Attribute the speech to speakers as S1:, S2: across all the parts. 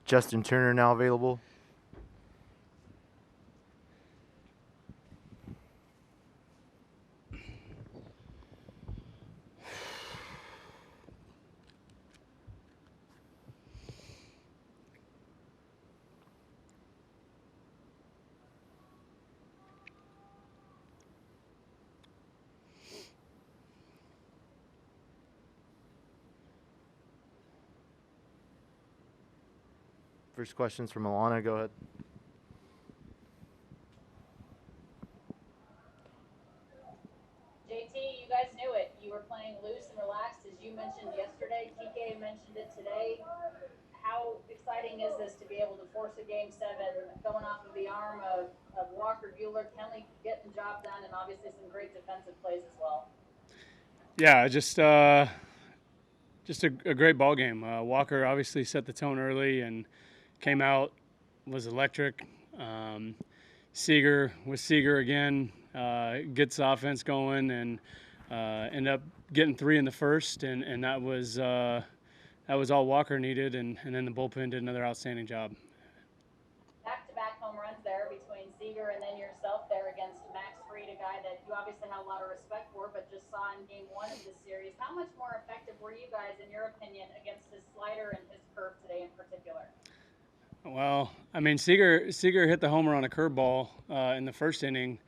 S1: Justin Turner now available. First question's from Alana. Go ahead.
S2: JT, you guys knew it. You were playing loose and relaxed, as you mentioned yesterday. TK mentioned it today. How exciting is this to be able to force a game 7 going off of the arm of Walker Buehler, Kenley getting the job done, and obviously some great defensive plays as well?
S3: Yeah, just a great ball game. Walker obviously set the tone early and came out, was electric. Seager again, gets the offense going and ended up getting 3 in the first, and that was all Walker needed, and then the bullpen did another outstanding job.
S2: Back-to-back home runs there between Seager and then yourself there against Max Fried, a guy that you obviously have a lot of respect for, but just saw in game 1 of this series. How much more effective were you guys, in your opinion, against his slider and his curve today in particular?
S3: Well, I mean, Seager hit the homer on a curveball in the first inning,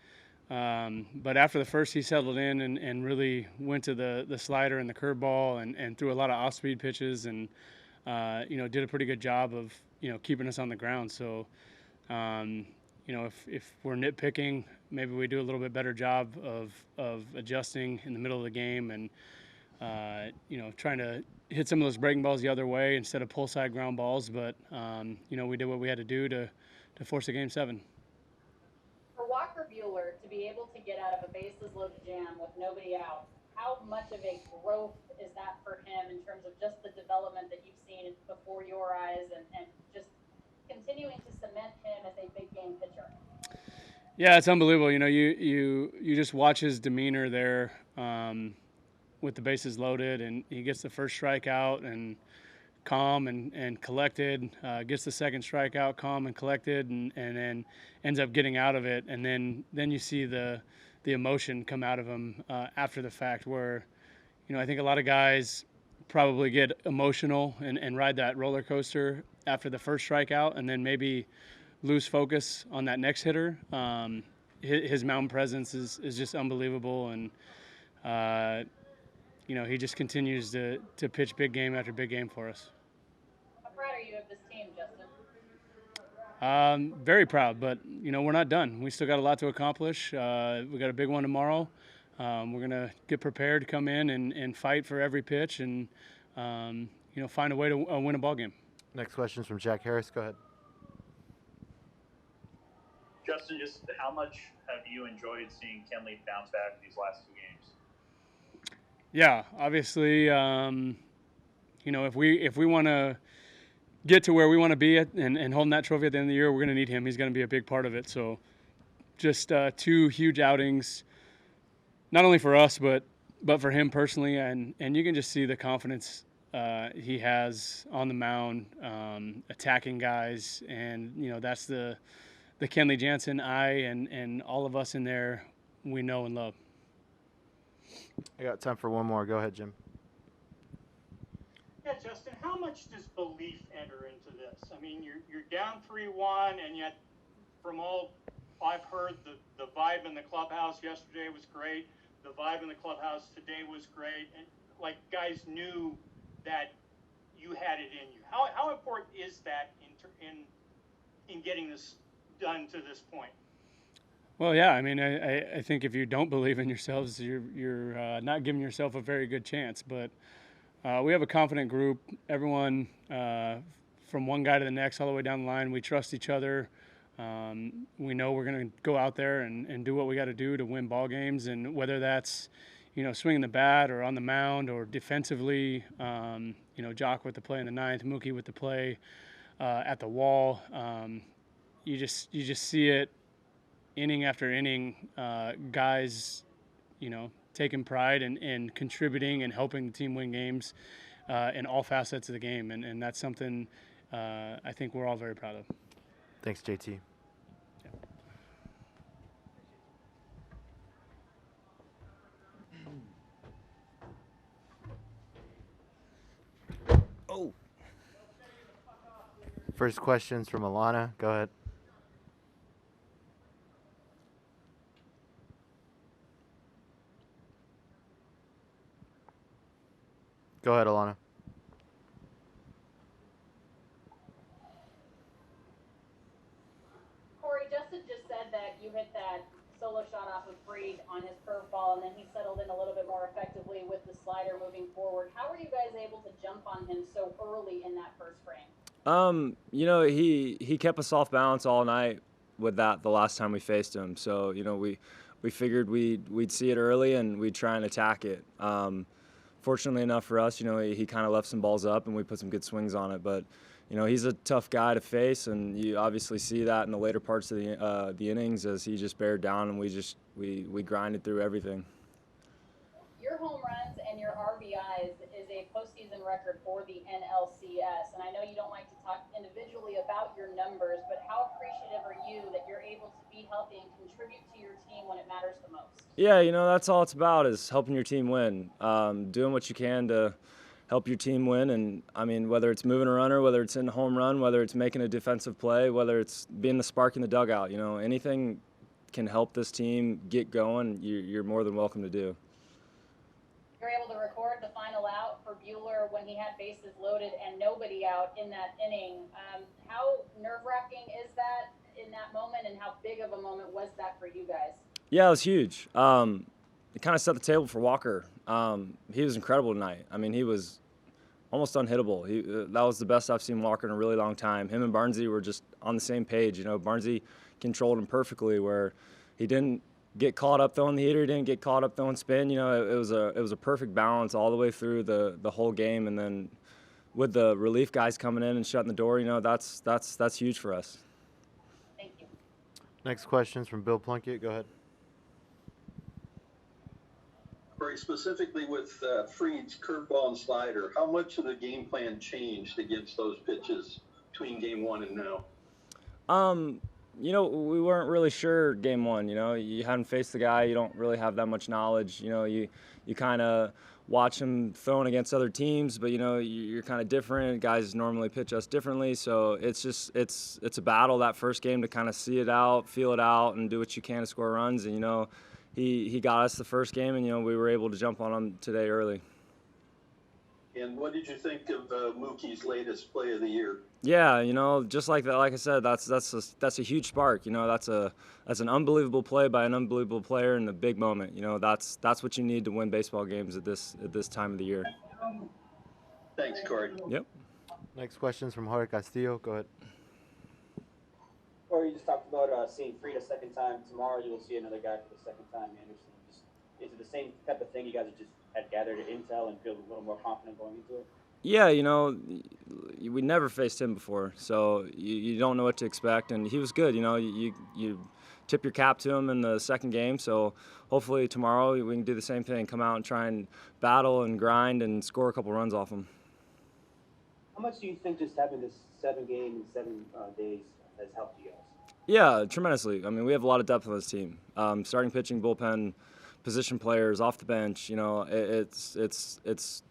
S3: but after the first, he settled in and really went to the slider and the curveball and threw a lot of off-speed pitches and did a pretty good job of keeping us on the ground. So if we're nitpicking, maybe we do a little bit better job of adjusting in the middle of the game and trying to hit some of those breaking balls the other way instead of pull side ground balls. But we did what we had to do to force a game 7.
S2: For Walker Buehler to be able to get out of a bases loaded jam with nobody out, how much of a growth is that for him in terms of just the development that you've seen before your eyes and just continuing to cement him as a big game pitcher?
S3: Yeah, it's unbelievable. You just watch his demeanor there with the bases loaded, and he gets the first strikeout and calm and collected, gets the second strikeout calm and collected, and then ends up getting out of it. And then you see the emotion come out of him after the fact, where I think a lot of guys probably get emotional and ride that roller coaster after the first strikeout, and then maybe lose focus on that next hitter. His mound presence is just unbelievable, and he just continues to pitch big game after big game for us.
S2: How proud are you of this team, Justin?
S3: Very proud, but we're not done. We still got a lot to accomplish. We got a big one tomorrow. We're gonna get prepared to come in and fight for every pitch and find a way to win a ball game.
S1: Next question is from Jack Harris. Go ahead.
S4: Justin, just how much have you enjoyed seeing Kenley bounce back these last 2 games?
S3: Yeah, obviously, if we want to get to where we want to be at and holding that trophy at the end of the year, we're going to need him. He's going to be a big part of it. So just 2 huge outings, not only for us, but for him personally. And you can just see the confidence he has on the mound, attacking guys. And, that's the Kenley Jansen and all of us in there we know and love.
S1: I got time for one more. Go ahead, Jim.
S5: Yeah, Justin, how much does belief enter into this? I mean, you're down 3-1, and yet from all I've heard, the vibe in the clubhouse yesterday was great. The vibe in the clubhouse today was great. And, guys knew that you had it in you. How important is that in getting this done to this point?
S3: Well, yeah. I mean, I think if you don't believe in yourselves, you're not giving yourself a very good chance. But we have a confident group. Everyone, from one guy to the next, all the way down the line, we trust each other. We know we're going to go out there and do what we got to do to win ball games, and whether that's swinging the bat or on the mound or defensively. Jock with the play in the 9th, Mookie with the play at the wall. You just see it inning after inning, guys, taking pride and contributing and helping the team win games in all facets of the game. And that's something I think we're all very proud of.
S1: Thanks, JT. Oh. First question's from Alana. Go ahead. Go ahead, Alana.
S2: Corey, Justin just said that you hit that solo shot off of Freed on his curveball, and then he settled in a little bit more effectively with the slider moving forward. How were you guys able to jump on him so early in that first frame?
S6: He kept us off balance all night with that the last time we faced him. So, we figured we'd see it early and we'd try and attack it. Fortunately enough for us, he kind of left some balls up and we put some good swings on it. But, he's a tough guy to face, and you obviously see that in the later parts of the innings as he just bared down and we grinded through everything.
S2: Your home runs and your RBIs is a postseason record for the NLCS. And I know you don't like to talk individually about your numbers, but how appreciative are you that you're able to be healthy and contribute to your team when it matters the most?
S6: Yeah, that's all it's about, is helping your team win, doing what you can to help your team win. And, whether it's moving a runner, whether it's in a home run, whether it's making a defensive play, whether it's being the spark in the dugout, anything can help this team get going, you're more than welcome to do.
S2: You're able to record the final out for Buehler when he had bases loaded and nobody out in that inning. How nerve-wracking is that in that moment, and how big of a moment was that for you guys?
S6: Yeah, it was huge. It kind of set the table for Walker. He was incredible tonight. He was almost unhittable. That was the best I've seen Walker in a really long time. Him and Barnesy were just on the same page. Barnesy controlled him perfectly, where he didn't get caught up throwing the heater, he didn't get caught up throwing spin. It was a perfect balance all the way through the whole game. And then with the relief guys coming in and shutting the door, that's huge for us.
S2: Thank you.
S1: Next question's from Bill Plunkett. Go ahead.
S7: Very specifically with Freed's curveball and slider, how much of the game plan changed against those pitches between game one and now?
S6: We weren't really sure game one. You hadn't faced the guy. You don't really have that much knowledge. You kind of watch him throwing against other teams, but you're kind of different. Guys normally pitch us differently, so it's a battle that first game to kind of see it out, feel it out, and do what you can to score runs. And he got us the first game, and we were able to jump on him today early.
S7: And what did you think of Mookie's latest play of the year?
S6: Yeah, just like that. Like I said, that's a huge spark. That's an unbelievable play by an unbelievable player in a big moment. That's what you need to win baseball games at this time of the year.
S7: Thanks, Corey.
S6: Yep.
S1: Next question's from Jorge Castillo. Go ahead.
S8: Corey, you just talked about seeing Freed a second time. Tomorrow you will see another guy for the second time, Anderson. Is it the same type of thing you guys just had gathered intel and feel a little more confident going into it?
S6: Yeah, we never faced him before, so you don't know what to expect, and he was good. You tip your cap to him in the second game, so hopefully tomorrow we can do the same thing, come out and try and battle and grind and score a couple runs off him.
S8: How much do you think just having this 7 game in 7 days has helped you guys?
S6: Yeah, tremendously. We have a lot of depth on this team. Starting pitching, bullpen, position players, off the bench. It's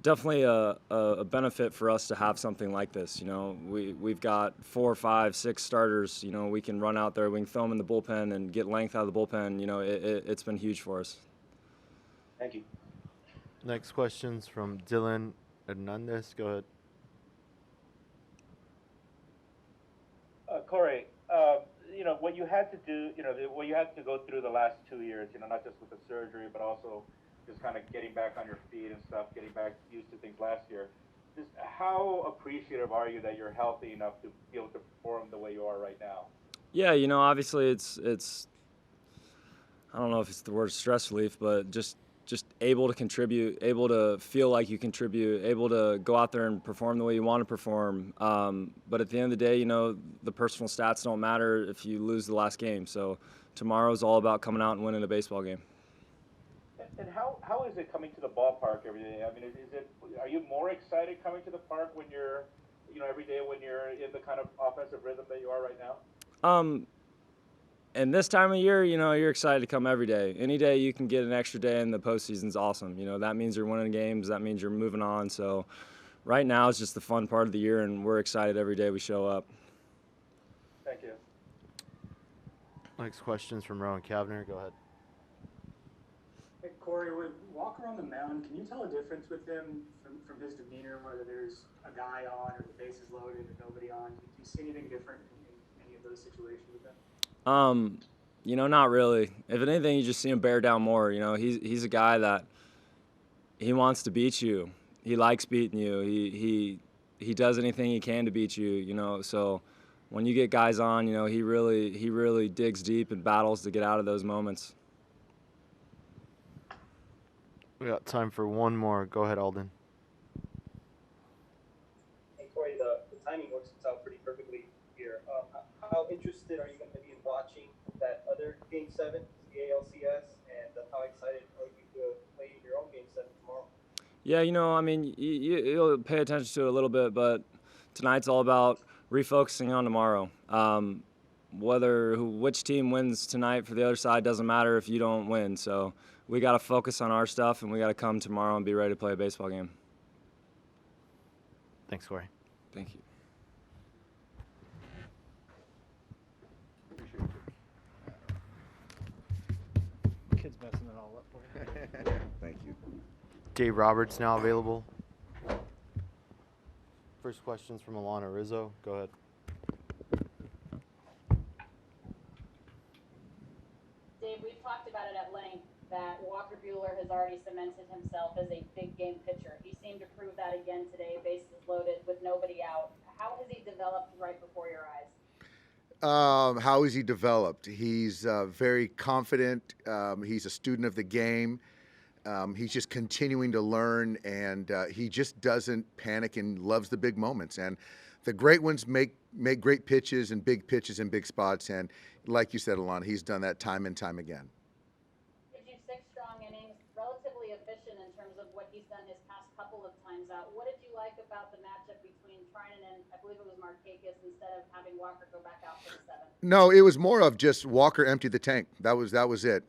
S6: definitely a benefit for us to have something like this. We've got 4, 5, 6 starters. We can run out there, we can throw them in the bullpen and get length out of the bullpen. It's been huge for us.
S8: Thank you.
S1: Next question's from Dylan Hernandez. Go ahead.
S9: Corey, what you had to do, what you had to go through the last 2 years, not just with the surgery, but also just kind of getting back on your feet and stuff, getting back used to things last year. Just how appreciative are you that you're healthy enough to be able to perform the way you are right now?
S6: Yeah, obviously it's I don't know if it's the word stress relief, but just able to contribute, able to feel like you contribute, able to go out there and perform the way you want to perform. But at the end of the day, the personal stats don't matter if you lose the last game. So tomorrow's all about coming out and winning a baseball game.
S9: And how is it coming to the ballpark every day? Are you more excited coming to the park when you're every day when you're in the kind of offensive rhythm that you are right now?
S6: And this time of year, you're excited to come every day. Any day you can get an extra day in the postseason's awesome. That means you're winning games. That means you're moving on. So right now it's just the fun part of the year, and we're excited every day we show up.
S9: Thank you.
S1: Next question's from Rowan Kavner. Go ahead.
S10: Hey, Corey, with Walker on the mound, can you tell a difference with him from his demeanor, whether there's a guy on or the bases loaded and nobody on? Do you see anything different in any of those situations with him?
S6: Not really. If anything, you just see him bear down more. He's a guy that he wants to beat you. He likes beating you. He does anything he can to beat you. So when you get guys on, he really digs deep and battles to get out of those moments.
S1: We got time for one more. Go ahead, Alden.
S8: Hey, Corey, the timing works out pretty perfectly here. How interested are you going to be in watching that other Game 7, the ALCS, and how excited are you to play your own Game 7 tomorrow?
S6: Yeah, you'll pay attention to it a little bit, but tonight's all about refocusing on tomorrow. Which team wins tonight for the other side doesn't matter if you don't win. So we got to focus on our stuff, and we got to come tomorrow and be ready to play a baseball game.
S1: Thanks, Corey.
S6: Thank you.
S11: Kid's messing it all up for you.
S12: Thank you.
S1: Dave Roberts now available. First question's from Alana Rizzo. Go ahead.
S2: Dave, we've talked about it at length that Walker Buehler has already cemented himself as a big game pitcher. He seemed to prove that again today, bases loaded with nobody out. How has he developed right before your eyes?
S12: How is he developed? He's very confident. He's a student of the game. He's just continuing to learn, and he just doesn't panic and loves the big moments. And the great ones make great pitches and big pitches in big spots. And like you said, Alana, he's done that time and time again.
S2: Gives you 6 strong innings, relatively efficient in terms of what he's done his past couple of times out. What did you like about the matchup between Trinan and, I believe it was Markakis, instead of having Walker go back out for the 7th?
S12: No, it was more of just Walker emptied the tank. That was it.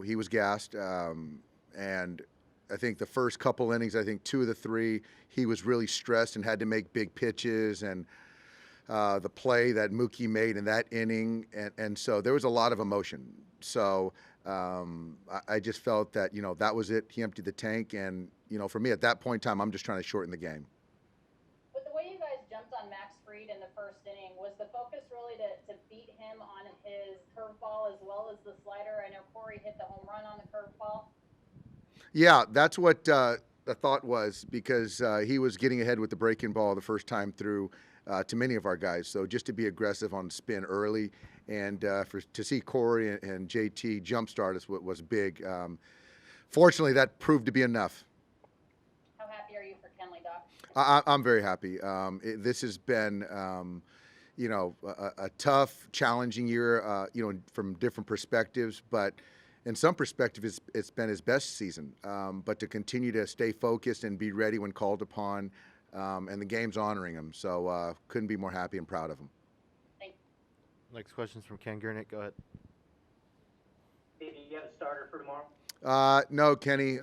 S12: He was gassed, and I think the first couple innings, I think 2 of the 3, he was really stressed and had to make big pitches, and the play that Mookie made in that inning, and so there was a lot of emotion. So I just felt that that was it. He emptied the tank, and for me at that point in time, I'm just trying to shorten the game.
S2: But the way you guys jumped on Max Fried in the first inning, was the focus really to beat him on his curveball as well as the slider? I know Corey hit the home run on the curveball.
S12: Yeah, that's what the thought was, because he was getting ahead with the breaking ball the first time through to many of our guys. So just to be aggressive on spin early, and to see Corey and JT jumpstart us was big. Fortunately, that proved to be enough.
S2: How happy are you for Kenley, Doc?
S12: I'm very happy. This has been, a tough, challenging year, from different perspectives, but in some perspectives, it's been his best season. But to continue to stay focused and be ready when called upon, and the game's honoring him. So couldn't be more happy and proud of him.
S2: Thanks.
S1: Next question's from Ken Gurnick. Go ahead.
S8: Hey, do you have a starter for tomorrow?
S12: No, Kenny.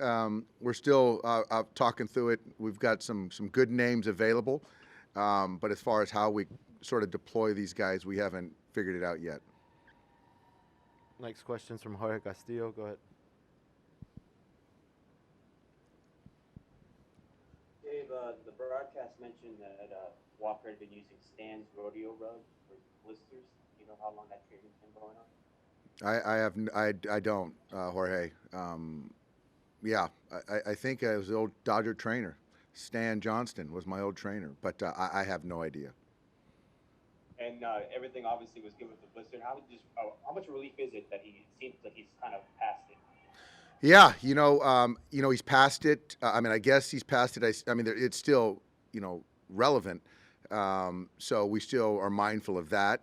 S12: We're still talking through it. We've got some good names available, but as far as how we sort of deploy these guys, we haven't figured it out yet.
S1: Next question's from Jorge Castillo. Go ahead.
S8: Dave, the broadcast mentioned that Walker had been using Stan's rodeo rug for blisters. Do you know how long that treatment's been going on?
S12: I don't, Jorge. I think it was the old Dodger trainer. Stan Johnston was my old trainer, but I have no idea.
S8: And everything obviously was good with the blister. How much relief is it that it seems like he's kind of past it?
S12: Yeah, he's past it. I guess he's past it. It's still, relevant. So we still are mindful of that.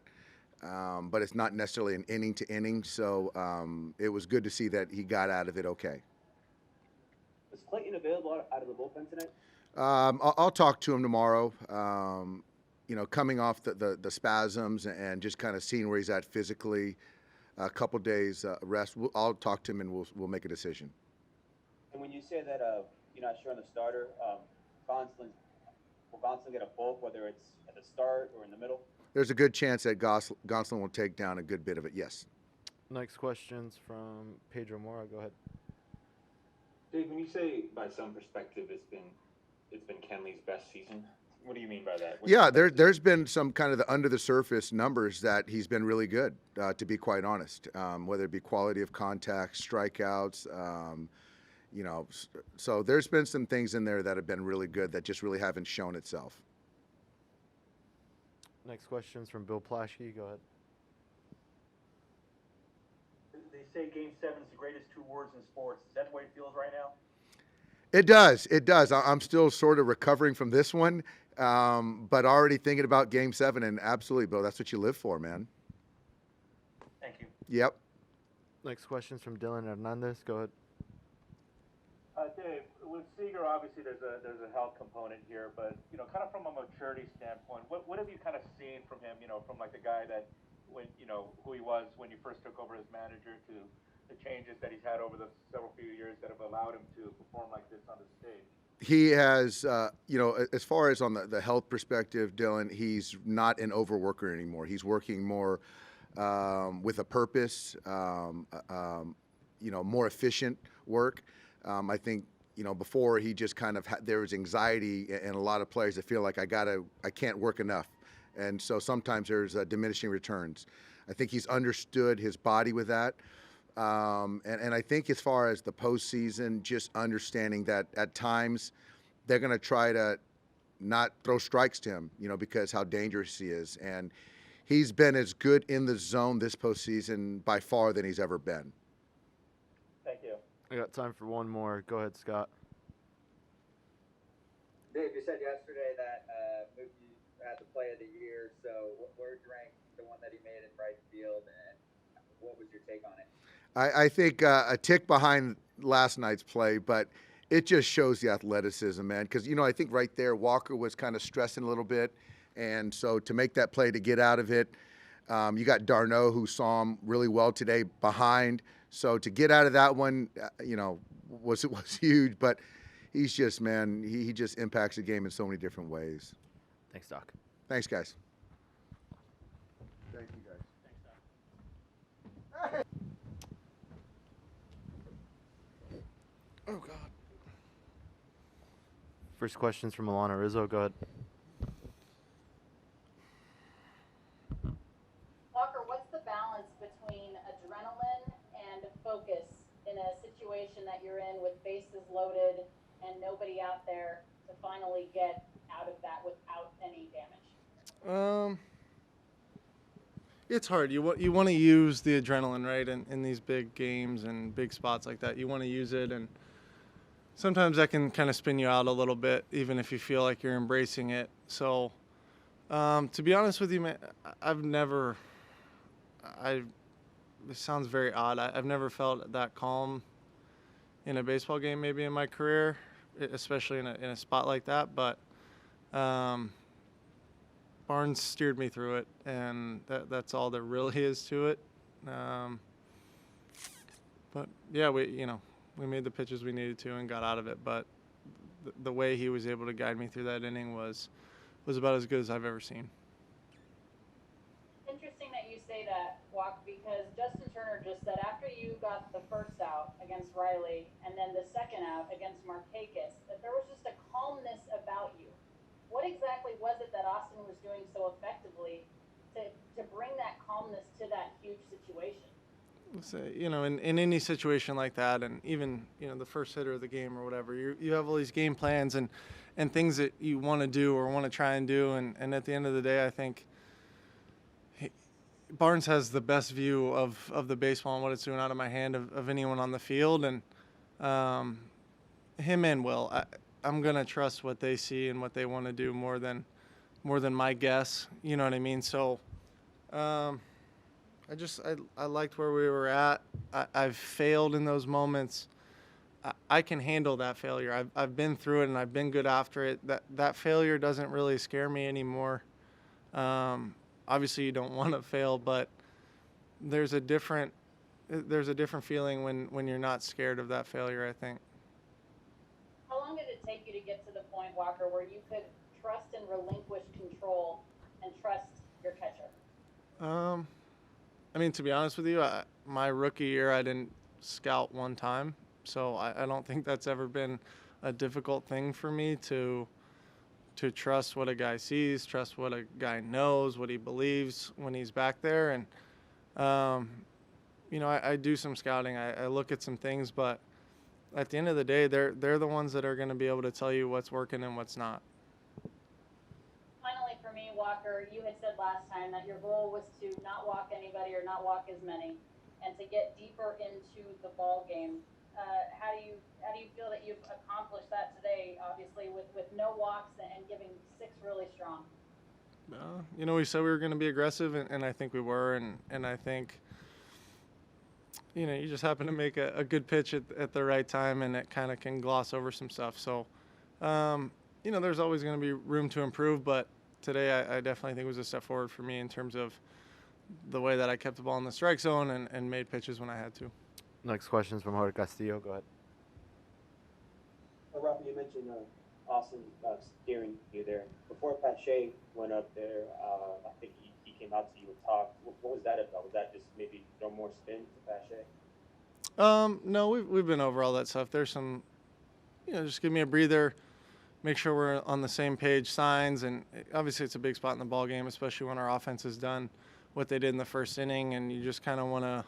S12: But it's not necessarily an inning to inning. So it was good to see that he got out of it okay.
S8: Was Clayton available out of the bullpen tonight?
S12: I'll talk to him tomorrow. Coming off the spasms and just kind of seeing where he's at physically, a couple days rest. I'll talk to him and we'll make a decision.
S13: And when you say that you're not sure on the starter, will Gonsolin get a bulk, whether it's at the start or in the middle?
S12: There's a good chance that Gonsolin will take down a good bit of it, yes.
S1: Next question's from Pedro Mora. Go ahead.
S14: Dave, when you say by some perspective it's been Kenley's best season, what do you mean by that?
S12: Yeah, there's been some kind of the under the surface numbers that he's been really good, to be quite honest, whether it be quality of contact, strikeouts, so there's been some things in there that have been really good that just really haven't shown itself.
S1: Next question's from Bill Plaschke. Go ahead.
S9: They say Game 7 is the greatest 2 words in sports. Is that the way it feels right now?
S12: It does. I'm still sort of recovering from this one, but already thinking about Game 7, and absolutely, Bill, that's what you live for, man.
S9: Thank you.
S12: Yep.
S1: Next question's from Dylan Hernandez. Go ahead.
S9: Dave, with Seager, obviously there's a health component here, but kind of from a maturity standpoint, what have you kind of seen from him? From like the guy that who he was when you first took over as manager to the changes that he's had over the several few years that have allowed him to perform like this on the stage.
S12: He has, as far as on the health perspective, Dylan, he's not an overworker anymore. He's working more with a purpose, more efficient work. I think, before he just kind of there was anxiety and a lot of players that feel like I can't work enough. And so sometimes there's diminishing returns. I think he's understood his body with that. And I think as far as the postseason, just understanding that at times they're going to try to not throw strikes to him, because how dangerous he is. And he's been as good in the zone this postseason by far than he's ever been.
S9: Thank you.
S1: I got time for one more. Go ahead, Scott.
S13: Dave, you said yesterday that moved you had the play of the year. So where would you rank the one that he made in right field, and what was your take on it?
S12: I think a tick behind last night's play, but it just shows the athleticism, man. Because, I think right there, Walker was kind of stressing a little bit. And so to make that play, to get out of it, you got Darno, who saw him really well today behind. So to get out of that one, was huge. But he's just, man, he just impacts the game in so many different ways.
S1: Thanks, Doc.
S12: Thanks, guys. Thank you, guys.
S9: Thanks, Doc.
S12: Oh, God.
S1: First question's from Alana Rizzo. Go ahead.
S2: Walker, what's the balance between adrenaline and focus in a situation that you're in with bases loaded and nobody out there to finally get out of that without any damage?
S11: It's hard. You want to use the adrenaline, right? In these big games and big spots like that, you want to use it, and sometimes that can kind of spin you out a little bit, even if you feel like you're embracing it. So, to be honest with you, man, this sounds very odd. I've never felt that calm in a baseball game, maybe in my career, especially in a spot like that. But Barnes steered me through it, and that's all there really is to it. But yeah, we made the pitches we needed to and got out of it. But the way he was able to guide me through that inning was about as good as I've ever seen.
S2: Interesting that you say that, Walk, because Justin Turner just said after you got the first out against Riley and then the second out against Markakis, that there was just a calmness about you. What exactly was it that Austin was doing so effectively to bring that calmness to that huge situation?
S11: So, in any situation like that, and even the first hitter of the game or whatever, you have all these game plans and things that you want to do or want to try and do, and at the end of the day, I think Barnes has the best view of the baseball and what it's doing out of my hand of anyone on the field, and him and Will, I'm gonna trust what they see and what they want to do more than my guess. You know what I mean? So. I liked where we were at. I've failed in those moments. I can handle that failure. I've been through it and I've been good after it. That failure doesn't really scare me anymore. Obviously, you don't want to fail, but there's a different feeling when you're not scared of that failure, I think.
S2: How long did it take you to get to the point, Walker, where you could trust and relinquish control and trust your catcher?
S11: I mean, to be honest with you, my rookie year, I didn't scout one time, so I don't think that's ever been a difficult thing for me to trust what a guy sees, trust what a guy knows, what he believes when he's back there. And, I do some scouting. I look at some things, but at the end of the day, they're the ones that are going to be able to tell you what's working and what's not.
S2: Finally, for me, Walker, you had said last time that your goal was to not walk anybody or not walk as many, and to get deeper into the ball game. How do you feel that you've accomplished that today? Obviously, with no walks and giving 6 really strong.
S11: We said we were going to be aggressive, and I think we were, and I think you just happen to make a good pitch at the right time, and it kind of can gloss over some stuff. So, there's always going to be room to improve, but today I definitely think it was a step forward for me in terms of the way that I kept the ball in the strike zone and made pitches when I had to.
S1: Next question is from Jorge Castillo. Go ahead.
S15: Rafa, you mentioned Austin steering you there. Before Pache went up there, I think he came out to you and talked. What was that about? Was that just maybe throw more spin to Pache?
S11: No, we've been over all that stuff. There's some, just give me a breather, make sure we're on the same page, signs, and obviously it's a big spot in the ball game, especially when our offense has done what they did in the first inning, and you just kind of want to,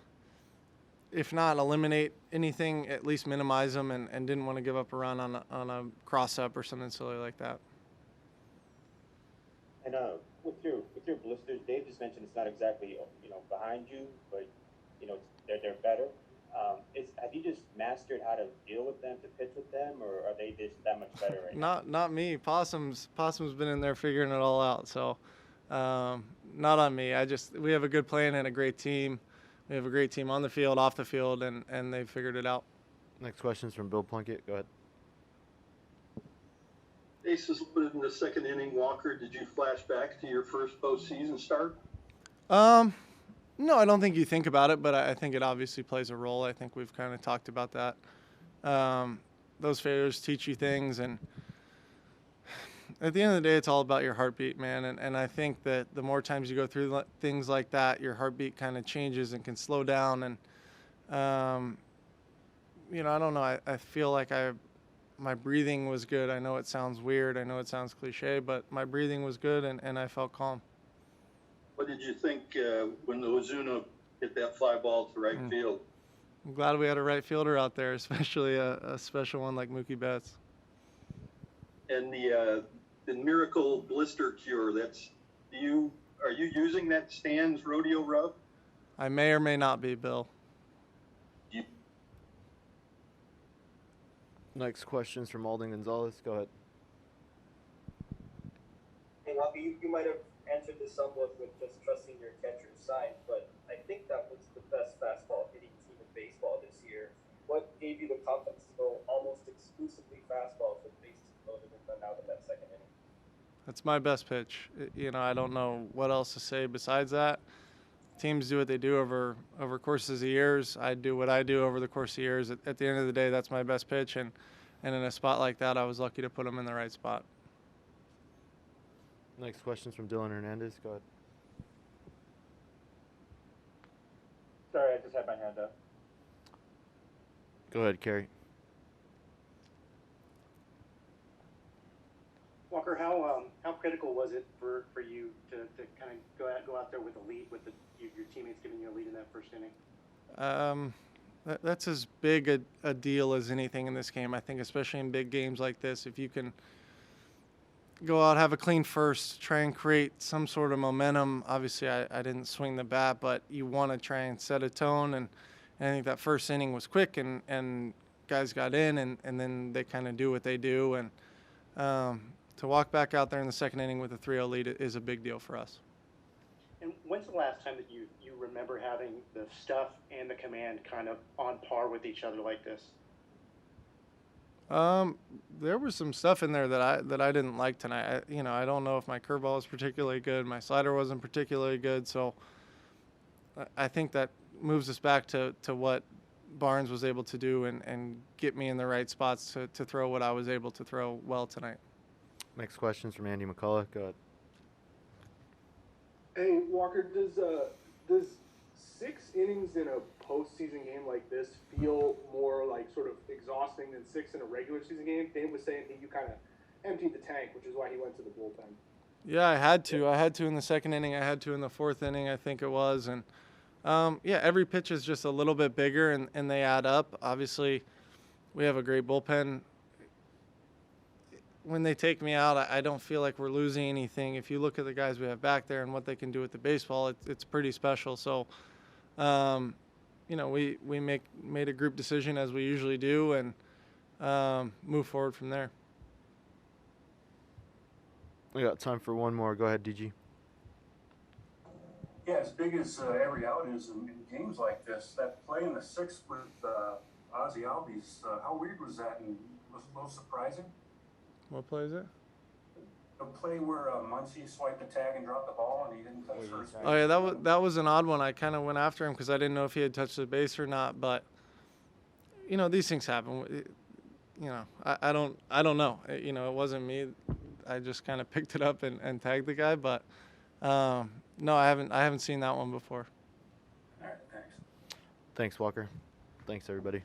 S11: if not eliminate anything, at least minimize them, and didn't want to give up a run on a cross-up or something silly like that.
S15: And with your blisters, Dave just mentioned it's not exactly behind you, but they're better. Have you just mastered how to deal with them, to pitch with them, or are they just that much better right now?
S11: Not me. Possum's been in there figuring it all out, so not on me. We have a good plan and a great team. We have a great team on the field, off the field, and they've figured it out.
S1: Next question is from Bill Plunkett. Go ahead.
S7: Bases loaded in the second inning. Walker, did you flash back to your first postseason start?
S11: No, I don't think you think about it, but I think it obviously plays a role. I think we've kind of talked about that. Those failures teach you things, and at the end of the day, it's all about your heartbeat, man. And I think that the more times you go through things like that, your heartbeat kind of changes and can slow down. And, I don't know. I feel like my breathing was good. I know it sounds weird. I know it sounds cliche, but my breathing was good, and I felt calm.
S7: What did you think when Ozuna hit that fly ball to right field?
S11: I'm glad we had a right fielder out there, especially a special one like Mookie Betts.
S7: And the miracle blister cure, are you using that Stan's rodeo rub?
S11: I may or may not be, Bill.
S1: Next question is from Alden Gonzalez. Go ahead.
S8: Hey, Walker, you might have answered this somewhat with just trusting your catcher's sign, but I think that was the best fastball hitting team in baseball this year. What gave you the confidence to go almost exclusively fastballs with bases loaded and run out in that second inning?
S11: That's my best pitch. I don't know what else to say besides that. Teams do what they do over courses of years. I do what I do over the course of years. At the end of the day, that's my best pitch, and in a spot like that, I was lucky to put them in the right spot.
S1: Next question is from Dylan Hernandez. Go ahead.
S9: Sorry, I just had my hand up.
S1: Go ahead, Kerry.
S10: Walker, how critical was it for you to kind of go out there with a lead, with your teammates giving you a lead in that first inning?
S11: That's as big a deal as anything in this game. I think especially in big games like this, if you can go out, have a clean first, try and create some sort of momentum. Obviously, I didn't swing the bat, but you want to try and set a tone. And I think that first inning was quick, and guys got in, and then they kind of do what they do. And to walk back out there in the second inning with a 3-0 lead is a big deal for us.
S10: And when's the last time that you remember having the stuff and the command kind of on par with each other like this?
S11: There was some stuff in there that I didn't like tonight. I don't know if my curveball was particularly good. My slider wasn't particularly good. So I think that moves us back to what Barnes was able to do and get me in the right spots to throw what I was able to throw well tonight.
S1: Next question's from Andy McCullough. Go ahead.
S16: Hey, Walker, does 6 innings in a postseason game like this feel more like sort of exhausting than 6 in a regular season game? Dave was saying you kind of emptied the tank, which is why he went to the bullpen.
S11: Yeah, I had to. I had to in the second inning. I had to in the fourth inning, I think it was. And, every pitch is just a little bit bigger, and they add up. Obviously, we have a great bullpen. When they take me out, I don't feel like we're losing anything. If you look at the guys we have back there and what they can do with the baseball, it's pretty special. So, we made a group decision as we usually do and move forward from there.
S1: We got time for one more. Go ahead, DG.
S17: Yeah, as big as every out is in games like this, that play in the 6th with Ozzie Albies, how weird was that, and was it a little surprising?
S11: What play is it?
S17: The play where Muncy swiped the tag and dropped the ball, and he didn't touch first.
S11: Oh yeah, that was an odd one. I kind of went after him because I didn't know if he had touched the base or not. But these things happen. I don't know. It wasn't me. I just kind of picked it up and tagged the guy. But no, I haven't seen that one before.
S17: All right, thanks.
S1: Thanks, Walker. Thanks, everybody.